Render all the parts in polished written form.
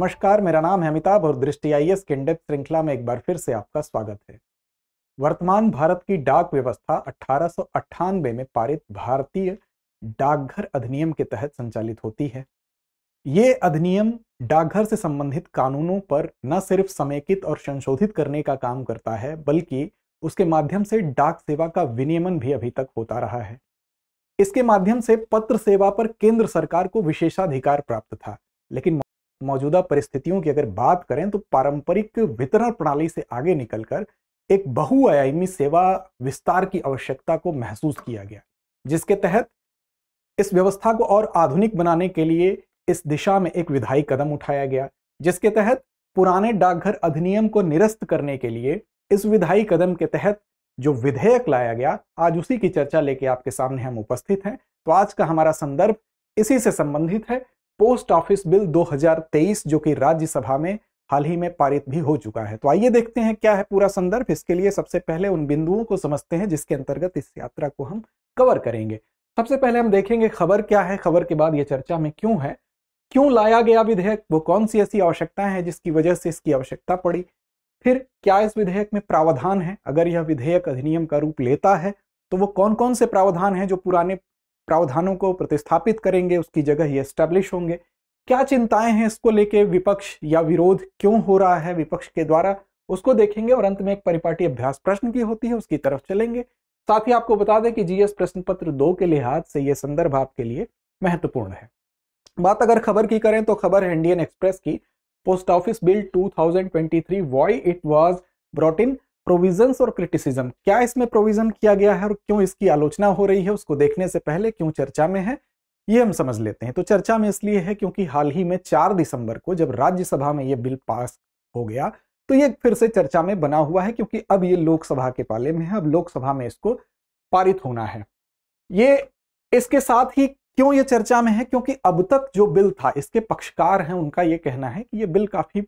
नमस्कार, मेरा नाम है अमिताभ और दृष्टि आईएएस के इन-डेप्थ श्रृंखला में एक बार फिर से आपका स्वागत है। वर्तमान भारत की डाक व्यवस्था 1898 में पारित भारतीय डाकघर अधिनियम के तहत संचालित होती है। ये अधिनियम डाकघर से संबंधित कानूनों पर न सिर्फ समेकित और संशोधित करने का काम करता है, बल्कि उसके माध्यम से डाक सेवा का विनियमन भी अभी तक होता रहा है। इसके माध्यम से पत्र सेवा पर केंद्र सरकार को विशेषाधिकार प्राप्त था, लेकिन मौजूदा परिस्थितियों की अगर बात करें तो पारंपरिक वितरण प्रणाली से आगे निकलकर एक बहुआयामी सेवा विस्तार की आवश्यकता को महसूस किया गया, जिसके तहत इस व्यवस्था को और आधुनिक बनाने के लिए इस दिशा में एक विधायी कदम उठाया गया, जिसके तहत पुराने डाकघर अधिनियम को निरस्त करने के लिए इस विधायी कदम के तहत जो विधेयक लाया गया, आज उसी की चर्चा लेके आपके सामने हम उपस्थित हैं। तो आज का हमारा संदर्भ इसी से संबंधित है, पोस्ट ऑफिस बिल 2023, जो कि राज्यसभा में हाल ही में पारित भी हो चुका है। तो आइए देखते हैं क्या है पूरा संदर्भ। इसके लिए सबसे पहले उन बिंदुओं को समझते हैं जिसके अंतर्गत इस यात्रा को हम कवर करेंगे। सबसे पहले हम देखेंगे खबर क्या है, खबर के बाद यह चर्चा में क्यों है, क्यों लाया गया विधेयक, वो कौन सी ऐसी आवश्यकताएं हैं जिसकी वजह से इसकी आवश्यकता पड़ी, फिर क्या इस विधेयक में प्रावधान है, अगर यह विधेयक अधिनियम का रूप लेता है तो वो कौन कौन से प्रावधान हैं जो पुराने प्रावधानों को प्रतिस्थापित करेंगे, उसकी जगह ये एस्टैब्लिश होंगे, क्या चिंताएं हैं इसको लेके, विपक्ष या विरोध क्यों हो रहा है विपक्ष के द्वारा, उसको देखेंगे और अंत में एक परिपाटी अभ्यास प्रश्न की होती है, उसकी तरफ चलेंगे। साथ ही आपको बता दें कि जीएस प्रश्न पत्र 2 के लिहाज से यह संदर्भ आपके लिए महत्वपूर्ण है। बात अगर खबर की करें तो खबर है इंडियन एक्सप्रेस की, post office bill 2023 why it was brought in provisions और क्रिटिसिज्म। क्या इसमें प्रोविजन किया गया है और क्यों इसकी आलोचना हो रही है, उसको देखने से पहले क्यों चर्चा में है ये हम समझ लेते हैं। तो चर्चा में इसलिए है क्योंकि हाल ही में 4 दिसंबर को जब राज्यसभा में यह बिल पास हो गया तो ये फिर से चर्चा में बना हुआ है, क्योंकि अब ये लोकसभा के पाले में है, अब लोकसभा में इसको पारित होना है। ये इसके साथ ही क्यों ये चर्चा में है, क्योंकि अब तक जो बिल था, इसके पक्षकार हैं उनका ये कहना है कि ये बिल काफी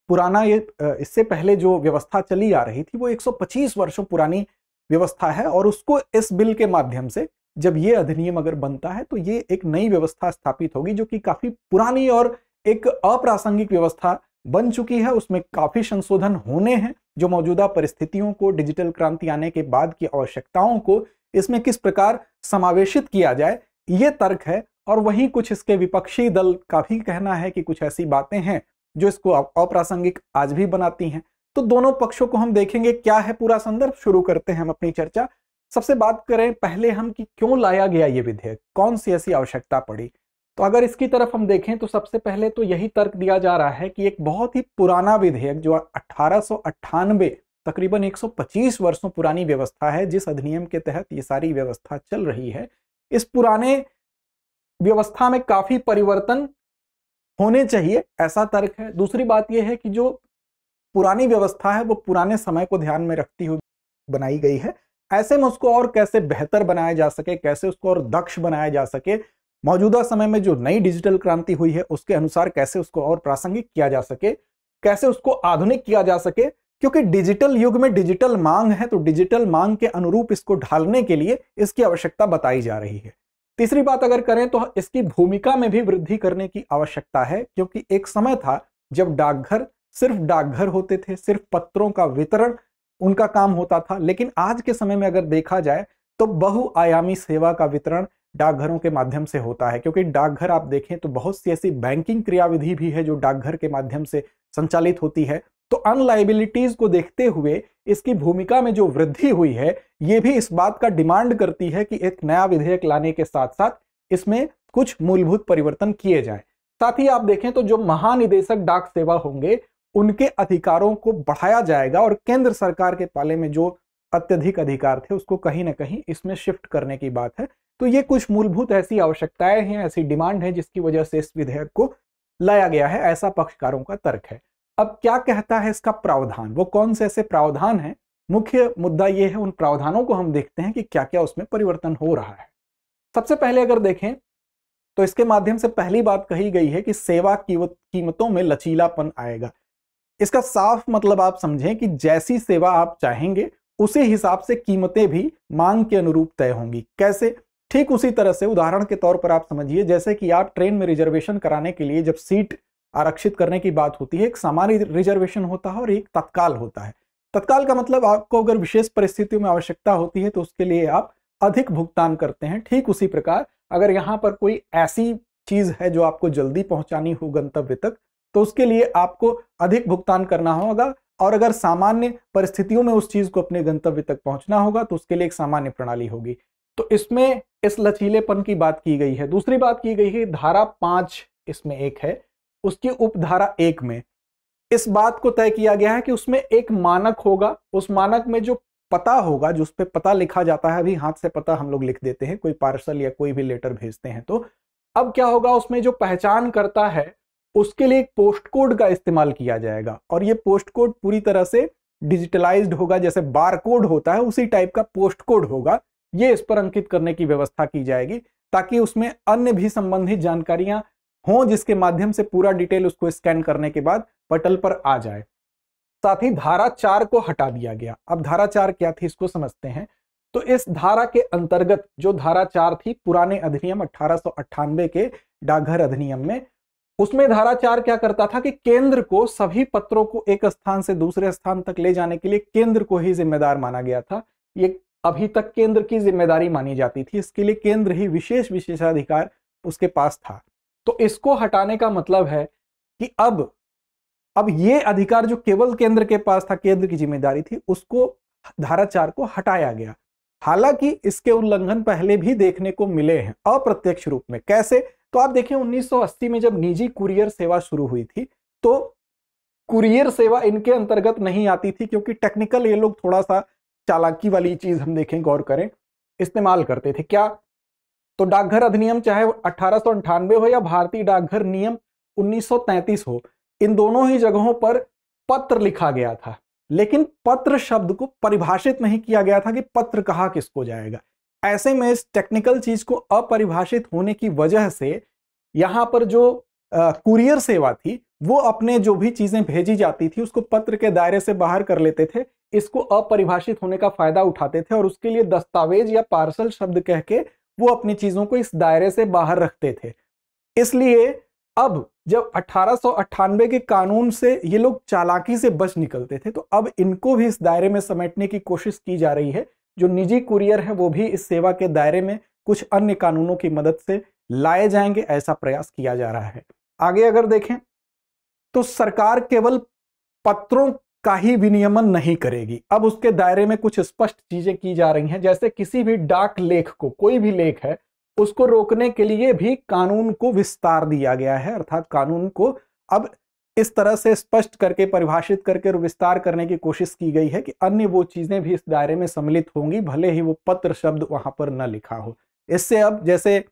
पुराना, ये इससे पहले जो व्यवस्था चली आ रही थी वो 125 वर्षों पुरानी व्यवस्था है, और उसको इस बिल के माध्यम से जब ये अधिनियम अगर बनता है तो ये एक नई व्यवस्था स्थापित होगी जो कि काफी पुरानी और एक अप्रासंगिक व्यवस्था बन चुकी है। उसमें काफी संशोधन होने हैं जो मौजूदा परिस्थितियों को, डिजिटल क्रांति आने के बाद की आवश्यकताओं को इसमें किस प्रकार समावेशित किया जाए, ये तर्क है। और वहीं कुछ इसके विपक्षी दल का भी कहना है कि कुछ ऐसी बातें हैं जो इसको अप्रासंगिक आज भी बनाती हैं। तो दोनों पक्षों को हम देखेंगे, क्या है पूरा संदर्भ। शुरू करते हैं हम अपनी चर्चा। सबसे बात करें पहले हम कि क्यों लाया गया ये विधेयक, कौन सी ऐसी आवश्यकता पड़ी। तो अगर इसकी तरफ हम देखें तो सबसे पहले तो यही तर्क दिया जा रहा है कि एक बहुत ही पुराना विधेयक जो 1898, तकरीबन 125 वर्षों पुरानी व्यवस्था है, जिस अधिनियम के तहत ये सारी व्यवस्था चल रही है, इस पुराने व्यवस्था में काफी परिवर्तन होने चाहिए, ऐसा तर्क है। दूसरी बात यह है कि जो पुरानी व्यवस्था है वो पुराने समय को ध्यान में रखती हुई बनाई गई है, ऐसे में उसको और कैसे बेहतर बनाया जा सके, कैसे उसको और दक्ष बनाया जा सके, मौजूदा समय में जो नई डिजिटल क्रांति हुई है उसके अनुसार कैसे उसको और प्रासंगिक किया जा सके, कैसे उसको आधुनिक किया जा सके, क्योंकि डिजिटल युग में डिजिटल मांग है, तो डिजिटल मांग के अनुरूप इसको ढालने के लिए इसकी आवश्यकता बताई जा रही है। तीसरी बात अगर करें तो इसकी भूमिका में भी वृद्धि करने की आवश्यकता है, क्योंकि एक समय था जब डाकघर सिर्फ डाकघर होते थे, सिर्फ पत्रों का वितरण उनका काम होता था, लेकिन आज के समय में अगर देखा जाए तो बहुआयामी सेवा का वितरण डाकघरों के माध्यम से होता है। क्योंकि डाकघर आप देखें तो बहुत सी ऐसी बैंकिंग क्रियाविधि भी है जो डाकघर के माध्यम से संचालित होती है। तो अनलायबिलिटीज को देखते हुए इसकी भूमिका में जो वृद्धि हुई है, ये भी इस बात का डिमांड करती है कि एक नया विधेयक लाने के साथ साथ इसमें कुछ मूलभूत परिवर्तन किए जाएं। साथ ही आप देखें तो जो महानिदेशक डाक सेवा होंगे उनके अधिकारों को बढ़ाया जाएगा, और केंद्र सरकार के पाले में जो अत्यधिक अधिकार थे उसको कहीं ना कहीं इसमें शिफ्ट करने की बात है। तो ये कुछ मूलभूत ऐसी आवश्यकताएं हैं, ऐसी डिमांड है जिसकी वजह से इस विधेयक को लाया गया है, ऐसा पक्षकारों का तर्क है। अब क्या कहता है इसका प्रावधान, वो कौन से ऐसे प्रावधान हैं, मुख्य मुद्दा ये है, उन प्रावधानों को हम देखते हैं कि क्या क्या उसमें परिवर्तन हो रहा है। सबसे पहले अगर देखें तो इसके माध्यम से पहली बात कही गई है कि सेवा कीमतों में लचीलापन आएगा। इसका साफ मतलब आप समझें कि जैसी सेवा आप चाहेंगे उसी हिसाब से कीमतें भी मांग के अनुरूप तय होंगी। कैसे? ठीक उसी तरह से उदाहरण के तौर पर आप समझिए, जैसे कि आप ट्रेन में रिजर्वेशन कराने के लिए जब सीट आरक्षित करने की बात होती है, एक सामान्य रिजर्वेशन होता है और एक तत्काल होता है। तत्काल का मतलब आपको अगर विशेष परिस्थितियों में आवश्यकता होती है तो उसके लिए आप अधिक भुगतान करते हैं। ठीक उसी प्रकार अगर यहाँ पर कोई ऐसी चीज है जो आपको जल्दी पहुंचानी हो गंतव्य तक, तो उसके लिए आपको अधिक भुगतान करना होगा, और अगर सामान्य परिस्थितियों में उस चीज को अपने गंतव्य तक पहुंचना होगा तो उसके लिए एक सामान्य प्रणाली होगी। तो इसमें इस लचीलेपन की बात की गई है। दूसरी बात की गई है धारा 5 इसमें एक है, उसकी उपधारा 1 में इस बात को तय किया गया है कि उसमें एक मानक होगा। उस मानक में जो पता होगा, जो उस पर पता लिखा जाता है, अभी हाथ से पता हम लोग लिख देते हैं कोई पार्सल या कोई भी लेटर भेजते हैं, तो अब क्या होगा, उसमें जो पहचान करता है उसके लिए एक पोस्ट कोड का इस्तेमाल किया जाएगा, और ये पोस्ट कोड पूरी तरह से डिजिटलाइज्ड होगा। जैसे बार कोड होता है उसी टाइप का पोस्ट कोड होगा। ये इस पर अंकित करने की व्यवस्था की जाएगी ताकि उसमें अन्य भी संबंधित जानकारियां हों, जिसके माध्यम से पूरा डिटेल उसको स्कैन करने के बाद पटल पर आ जाए। साथ ही धारा 4 को हटा दिया गया। अब धारा 4 क्या थी इसको समझते हैं। तो इस धारा के अंतर्गत जो धारा 4 थी पुराने अधिनियम 1898 के डाकघर अधिनियम में, उसमें धारा 4 क्या करता था कि केंद्र को सभी पत्रों को एक स्थान से दूसरे स्थान तक ले जाने के लिए केंद्र को ही जिम्मेदार माना गया था। ये अभी तक केंद्र की जिम्मेदारी मानी जाती थी, इसके लिए केंद्र ही विशेष विशेषाधिकार उसके पास था। तो इसको हटाने का मतलब है कि अब ये अधिकार जो केवल केंद्र के पास था, केंद्र की जिम्मेदारी थी, उसको धारा 4 को हटाया गया। हालांकि इसके उल्लंघन पहले भी देखने को मिले हैं अप्रत्यक्ष रूप में। कैसे? तो आप देखें 1980 में जब निजी कुरियर सेवा शुरू हुई थी तो कुरियर सेवा इनके अंतर्गत नहीं आती थी, क्योंकि टेक्निकल ये लोग थोड़ा सा चालाकी वाली चीज हम देखें, गौर करें, इस्तेमाल करते थे। क्या? तो डाकघर अधिनियम चाहे 1898 हो या भारतीय डाकघर नियम 1933 हो, इन दोनों ही जगहों पर पत्र लिखा गया था, लेकिन पत्र शब्द को परिभाषित नहीं किया गया था कि पत्र कहा किसको जाएगा। ऐसे में इस टेक्निकल चीज को अपरिभाषित होने की वजह से यहां पर जो कुरियर सेवा थी वो अपने जो भी चीजें भेजी जाती थी उसको पत्र के दायरे से बाहर कर लेते थे। इसको अपरिभाषित होने का फायदा उठाते थे और उसके लिए दस्तावेज या पार्सल शब्द कह के वो अपनी चीजों को इस दायरे से बाहर रखते थे। इसलिए अब जब 1898 के कानून से ये लोग चालाकी से बच निकलते थे, तो अब इनको भी इस दायरे में समेटने की कोशिश की जा रही है। जो निजी कुरियर है वो भी इस सेवा के दायरे में कुछ अन्य कानूनों की मदद से लाए जाएंगे, ऐसा प्रयास किया जा रहा है। आगे अगर देखें तो सरकार केवल पत्रों का ही विनियमन नहीं करेगी, अब उसके दायरे में कुछ स्पष्ट चीजें की जा रही हैं। जैसे किसी भी डाक लेख को, कोई भी लेख है, उसको रोकने के लिए भी कानून को विस्तार दिया गया है। अर्थात कानून को अब इस तरह से स्पष्ट करके, परिभाषित करके और विस्तार करने की कोशिश की गई है कि अन्य वो चीजें भी इस दायरे में सम्मिलित होंगी, भले ही वो पत्र शब्द वहां पर न लिखा हो। इससे अब जैसे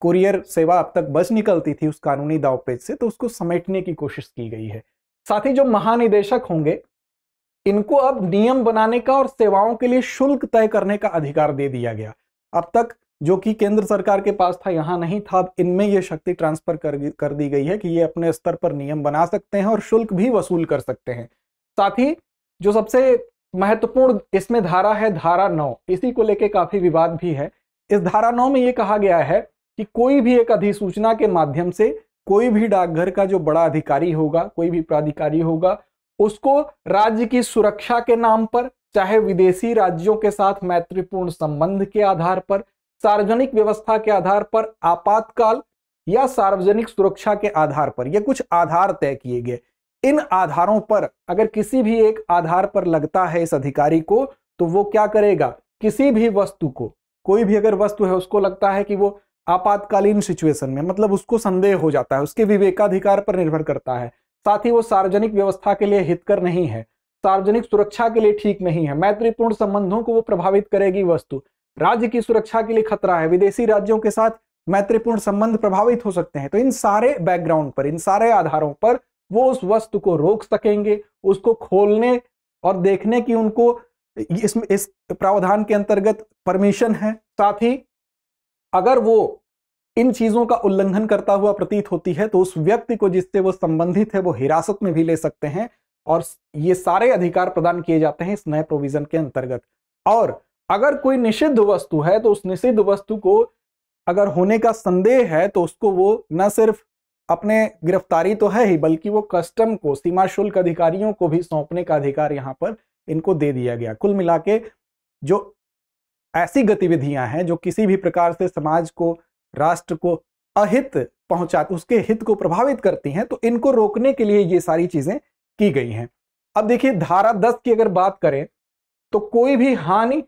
कुरियर सेवा अब तक बच निकलती थी उस कानूनी दांवपेच से, तो उसको समेटने की कोशिश की गई है। साथ ही जो महानिदेशक होंगे इनको अब नियम बनाने का और सेवाओं के लिए शुल्क तय करने का अधिकार दे दिया गया। अब तक जो कि केंद्र सरकार के पास था, यहां नहीं था, अब इनमें यह शक्ति ट्रांसफर कर दी गई है कि ये अपने स्तर पर नियम बना सकते हैं और शुल्क भी वसूल कर सकते हैं। साथ ही जो सबसे महत्वपूर्ण इसमें धारा है, धारा 9, इसी को लेकर काफी विवाद भी है। इस धारा 9 में यह कहा गया है कि कोई भी एक अधिसूचना के माध्यम से कोई भी डाकघर का जो बड़ा अधिकारी होगा, कोई भी प्राधिकारी होगा, उसको राज्य की सुरक्षा के नाम पर, चाहे विदेशी राज्यों के साथ मैत्रीपूर्ण संबंध के आधार पर, सार्वजनिक व्यवस्था के आधार पर, आपातकाल या सार्वजनिक सुरक्षा के आधार पर, ये कुछ आधार तय किए गए। इन आधारों पर अगर किसी भी एक आधार पर लगता है इस अधिकारी को, तो वो क्या करेगा, किसी भी वस्तु को, कोई भी अगर वस्तु है उसको लगता है कि वो आपातकालीन सिचुएशन में, मतलब उसको संदेह हो जाता है, उसके विवेकाधिकार पर निर्भर करता है, साथ ही वो सार्वजनिक व्यवस्था के लिए हितकर नहीं है, सार्वजनिक सुरक्षा के लिए ठीक नहीं है, मैत्रीपूर्ण संबंधों को वो प्रभावित करेगी वस्तु, राज्य की सुरक्षा के लिए खतरा है, विदेशी राज्यों के साथ मैत्रीपूर्ण संबंध प्रभावित हो सकते हैं, तो इन सारे बैकग्राउंड पर, इन सारे आधारों पर वो उस वस्तु को रोक सकेंगे, उसको खोलने और देखने की उनको इस प्रावधान के अंतर्गत परमिशन है। साथ ही अगर वो इन चीजों का उल्लंघन करता हुआ प्रतीत होती है तो उस व्यक्ति को जिससे वो संबंधित है वो हिरासत में भी ले सकते हैं, और ये सारे अधिकार प्रदान किए जाते हैं इस नए प्रोविजन के अंतर्गत। और अगर कोई निषिद्ध वस्तु है तो उस निषिद्ध वस्तु को अगर होने का संदेह है तो उसको वो न सिर्फ अपने गिरफ्तारी तो है ही, बल्कि वो कस्टम को, सीमा शुल्क अधिकारियों को भी सौंपने का अधिकार यहाँ पर इनको दे दिया गया। कुल मिला के जो ऐसी गतिविधियां हैं जो किसी भी प्रकार से समाज को, राष्ट्र को अहित पहुंचा, उसके हित को प्रभावित करती हैं, तो इनको रोकने के लिए ये सारी चीजें की गई हैं। अब देखिए धारा 10 की अगर बात करें तो कोई भी हानि,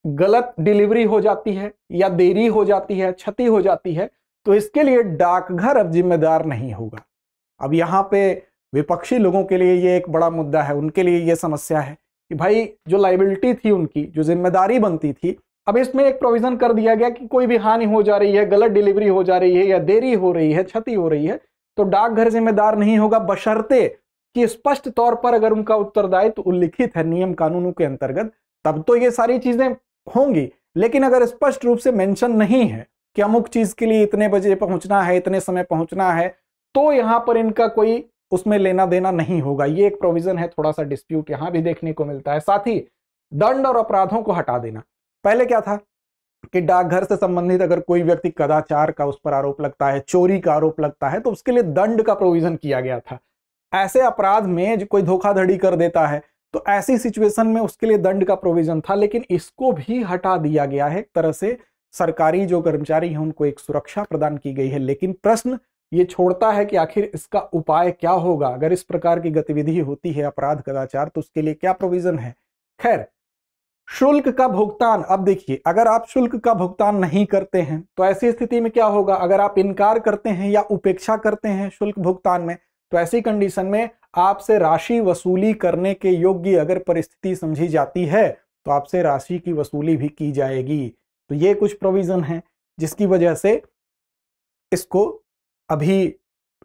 गलत डिलीवरी हो जाती है या देरी हो जाती है, क्षति हो जाती है, तो इसके लिए डाकघर अब जिम्मेदार नहीं होगा। अब यहाँ पे विपक्षी लोगों के लिए ये एक बड़ा मुद्दा है, उनके लिए ये समस्या है कि भाई जो लाइबिलिटी थी उनकी, जो जिम्मेदारी बनती थी, अब इसमें एक प्रोविजन कर दिया गया कि कोई भी हानि हो जा रही है, गलत डिलीवरी हो जा रही है या देरी हो रही है, क्षति हो रही है, तो डाकघर जिम्मेदार नहीं होगा, बशर्ते कि स्पष्ट तौर पर अगर उनका उत्तरदायित्व उल्लिखित है नियम कानूनों के अंतर्गत, तब तो ये सारी चीजें होंगी। लेकिन अगर स्पष्ट रूप से मेंशन नहीं है कि अमुक चीज के लिए इतने बजे पहुंचना है, इतने समय पहुंचना है, तो यहां पर इनका कोई उसमें लेना देना नहीं होगा। ये एक प्रोविजन है, थोड़ा सा डिस्प्यूट यहां भी देखने को मिलता है। साथ ही दंड और अपराधों को हटा देना। पहले क्या था कि डाकघर से संबंधित अगर कोई व्यक्ति कदाचार का उस पर आरोप लगता है, चोरी का आरोप लगता है, तो उसके लिए दंड का प्रोविजन किया गया था। ऐसे अपराध में जो कोई धोखाधड़ी कर देता है तो ऐसी सिचुएशन में उसके लिए दंड का प्रोविजन था, लेकिन इसको भी हटा दिया गया है। एक तरह से सरकारी जो कर्मचारी हैं उनको एक सुरक्षा प्रदान की गई है। लेकिन प्रश्न ये छोड़ता है कि आखिर इसका उपाय क्या होगा। अगर इस प्रकार की गतिविधि होती है, अपराध, कदाचार, तो उसके लिए क्या प्रोविजन है। खैर, शुल्क का भुगतान। अब देखिए, अगर आप शुल्क का भुगतान नहीं करते हैं तो ऐसी स्थिति में क्या होगा। अगर आप इनकार करते हैं या उपेक्षा करते हैं शुल्क भुगतान में, तो ऐसी कंडीशन में आपसे राशि वसूली करने के योग्य अगर परिस्थिति समझी जाती है तो आपसे राशि की वसूली भी की जाएगी। तो ये कुछ प्रोविजन है जिसकी वजह से इसको अभी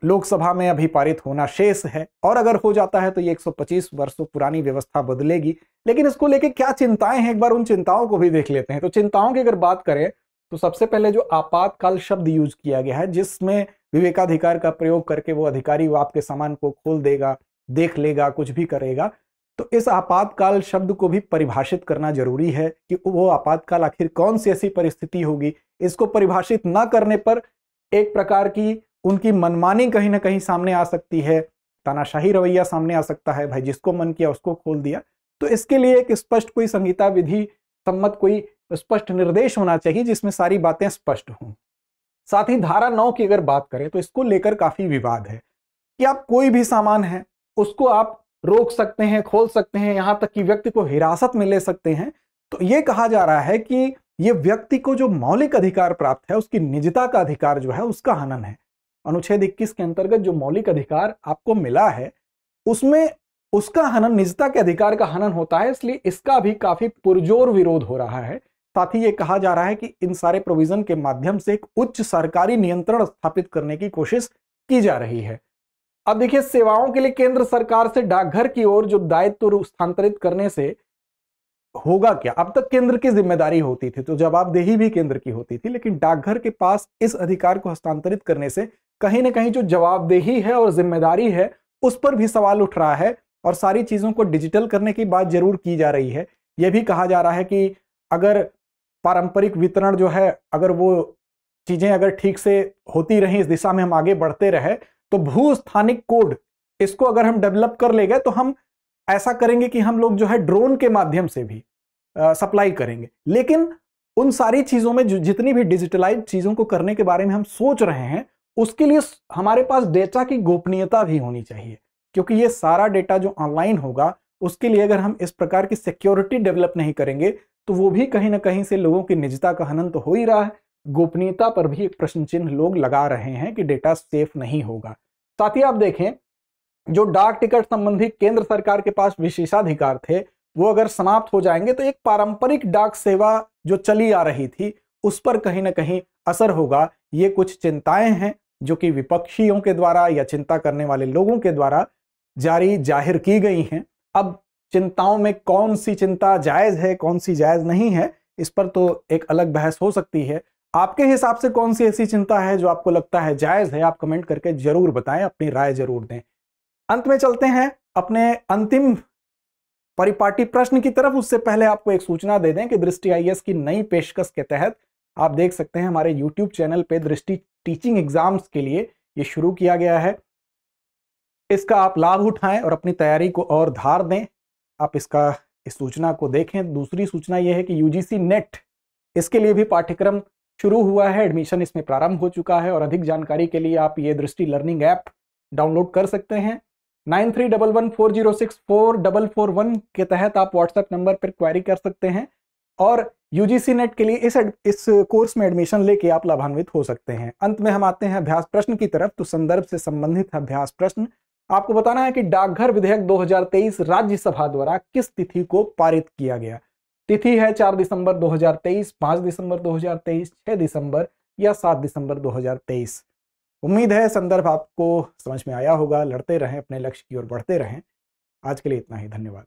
लोकसभा में अभी पारित होना शेष है, और अगर हो जाता है तो ये 125 वर्षों पुरानी व्यवस्था बदलेगी। लेकिन इसको लेके क्या चिंताएं हैं, एक बार उन चिंताओं को भी देख लेते हैं। तो चिंताओं की अगर बात करें तो सबसे पहले जो आपातकाल शब्द यूज किया गया है, जिसमें विवेकाधिकार का प्रयोग करके वो अधिकारी वो आपके सामान को खोल देगा, देख लेगा, कुछ भी करेगा, तो इस आपातकाल शब्द को भी परिभाषित करना जरूरी है कि वो आपातकाल आखिर कौन सी ऐसी परिस्थिति होगी। इसको परिभाषित न करने पर एक प्रकार की उनकी मनमानी कहीं ना कहीं सामने आ सकती है, तानाशाही रवैया सामने आ सकता है, भाई जिसको मन किया उसको खोल दिया। तो इसके लिए एक स्पष्ट कोई संहिता विधि सम्मत कोई स्पष्ट निर्देश होना चाहिए जिसमें सारी बातें स्पष्ट हों। साथ ही धारा 9 की अगर बात करें तो इसको लेकर काफी विवाद है कि आप कोई भी सामान है उसको आप रोक सकते हैं, खोल सकते हैं, यहां तक कि व्यक्ति को हिरासत में ले सकते हैं। तो ये कहा जा रहा है कि ये व्यक्ति को जो मौलिक अधिकार प्राप्त है, उसकी निजता का अधिकार जो है उसका हनन है। अनुच्छेद 21 के अंतर्गत जो मौलिक अधिकार आपको मिला है उसमें उसका हनन, निजता के अधिकार का हनन होता है, इसलिए इसका भी काफी पुरजोर विरोध हो रहा है। साथ ही ये कहा जा रहा है कि इन सारे प्रोविजन के माध्यम से एक उच्च सरकारी नियंत्रण स्थापित करने की कोशिश की जा रही है। अब देखिए, सेवाओं के लिए केंद्र सरकार से डाकघर की ओर जो दायित्व स्थानांतरित करने से होगा क्या। अब तक केंद्र की जिम्मेदारी होती थी तो जवाबदेही भी केंद्र की होती थी, लेकिन डाकघर के पास इस अधिकार को हस्तांतरित करने से कहीं ना कहीं जो जवाबदेही है और जिम्मेदारी है उस पर भी सवाल उठ रहा है, और सारी चीजों को डिजिटल करने की बात जरूर की जा रही है। यह भी कहा जा रहा है कि अगर पारंपरिक वितरण जो है, अगर वो चीजें अगर ठीक से होती रही, इस दिशा में हम आगे बढ़ते रहे, तो भू स्थानिक कोड इसको अगर हम डेवलप कर ले गए तो हम ऐसा करेंगे कि हम लोग जो है ड्रोन के माध्यम से भी सप्लाई करेंगे। लेकिन उन सारी चीजों में जितनी भी डिजिटलाइज चीजों को करने के बारे में हम सोच रहे हैं, उसके लिए हमारे पास डेटा की गोपनीयता भी होनी चाहिए, क्योंकि ये सारा डेटा जो ऑनलाइन होगा उसके लिए अगर हम इस प्रकार की सिक्योरिटी डेवलप नहीं करेंगे तो वो भी कहीं ना कहीं से लोगों की निजता का हनन तो हो ही रहा है, गोपनीयता पर भी एक प्रश्न चिन्ह लोग लगा रहे हैं कि डेटा सेफ नहीं होगा। साथ ही आप देखें, जो डाक टिकट संबंधी केंद्र सरकार के पास विशेषाधिकार थे वो अगर समाप्त हो जाएंगे तो एक पारंपरिक डाक सेवा जो चली आ रही थी उस पर कहीं ना कहीं असर होगा। ये कुछ चिंताएं हैं जो कि विपक्षियों के द्वारा या चिंता करने वाले लोगों के द्वारा जाहिर की गई हैं। अब चिंताओं में कौन सी चिंता जायज है, कौन सी जायज नहीं है, इस पर तो एक अलग बहस हो सकती है। आपके हिसाब से कौन सी ऐसी चिंता है जो आपको लगता है जायज है, आप कमेंट करके जरूर बताएं, अपनी राय जरूर दें। अंत में चलते हैं अपने अंतिम परिपाटी प्रश्न की तरफ। उससे पहले आपको एक सूचना दे दें कि दृष्टि आईएएस की नई पेशकश के तहत आप देख सकते हैं हमारे YouTube चैनल पे दृष्टि टीचिंग एग्जाम्स के लिए ये शुरू किया गया है। इसका आप लाभ उठाएं और अपनी तैयारी को और धार दें। आप इस सूचना को देखें। दूसरी सूचना यह है कि यूजीसी नेट, इसके लिए भी पाठ्यक्रम शुरू हुआ है, एडमिशन इसमें प्रारंभ हो चुका है और अधिक जानकारी के लिए आप ये दृष्टि लर्निंग ऐप डाउनलोड कर सकते हैं। 9311406441 के तहत आप व्हाट्सएप नंबर पर क्वेरी कर सकते हैं और यूजीसी नेट के लिए इस कोर्स में एडमिशन लेके आप लाभान्वित हो सकते हैं। अंत में हम आते हैं अभ्यास प्रश्न की तरफ। तो संदर्भ से संबंधित अभ्यास प्रश्न आपको बताना है कि डाकघर विधेयक 2023 राज्यसभा द्वारा किस तिथि को पारित किया गया। तिथि है 4 दिसंबर 2023, 5 दिसंबर 2023, 6 दिसंबर या 7 दिसंबर 2023। उम्मीद है संदर्भ आपको समझ में आया होगा। लड़ते रहें, अपने लक्ष्य की ओर बढ़ते रहें। आज के लिए इतना ही, धन्यवाद।